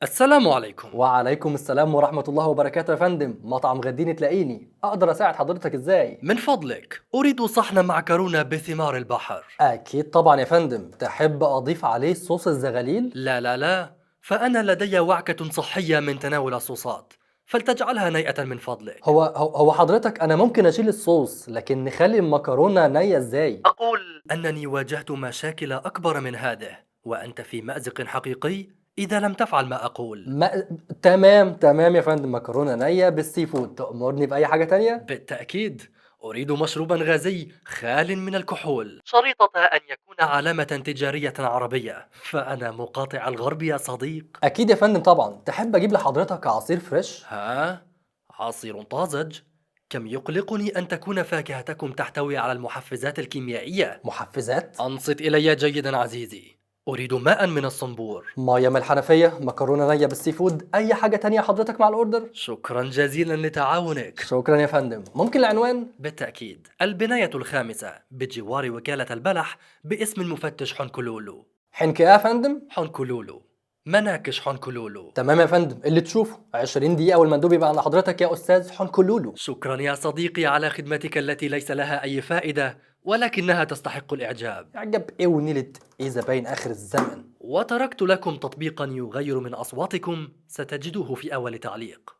السلام عليكم. وعليكم السلام ورحمة الله وبركاته يا فندم. مطعم غديني تلاقيني أقدر أساعد حضرتك إزاي؟ من فضلك أريد صحن معكرونة بثمار البحر. أكيد طبعا يا فندم. تحب أضيف عليه صوص الزغاليل؟ لا لا لا، فأنا لدي وعكة صحية من تناول الصوصات، فلتجعلها نيئة من فضلك. هو حضرتك أنا ممكن أشيل الصوص لكن نخلي المكرونة نية إزاي؟ أقول أنني واجهت مشاكل أكبر من هذه، وأنت في مأزق حقيقي إذا لم تفعل ما أقول. ما... تمام يا فندم. مكرونة نية بالسي فود. تأمرني بأي حاجة تانية؟ بالتأكيد أريد مشروبا غازي خال من الكحول، شريطة أن يكون علامة تجارية عربية، فأنا مقاطع الغرب يا صديق. أكيد يا فندم طبعا. تحب أجيب لحضرتك عصير فريش؟ ها؟ عصير طازج؟ كم يقلقني أن تكون فاكهتكم تحتوي على المحفزات الكيميائية. محفزات؟ أنصت إلي جيدا عزيزي، أريد ماء من الصنبور. مية من الحنفية، مكرونة نية بالسي فود، أي حاجة تانية حضرتك مع الأوردر؟ شكرا جزيلا لتعاونك. شكرا يا فندم. ممكن العنوان؟ بالتأكيد البناية الخامسة بجوار وكالة البلح باسم المفتش حنكلولو. حنكة يا فندم؟ حنكلولو، مناكش حنكلولو. تمام يا فندم، اللي تشوفه. 20 دقيقة والمندوب يبقى عند حضرتك يا أستاذ حنكلولو. شكرا يا صديقي على خدمتك التي ليس لها أي فائدة ولكنها تستحق الإعجاب. عجب إيه ونيلة إيه زباين آخر الزمن. وتركت لكم تطبيقا يغير من أصواتكم ستجدوه في أول تعليق.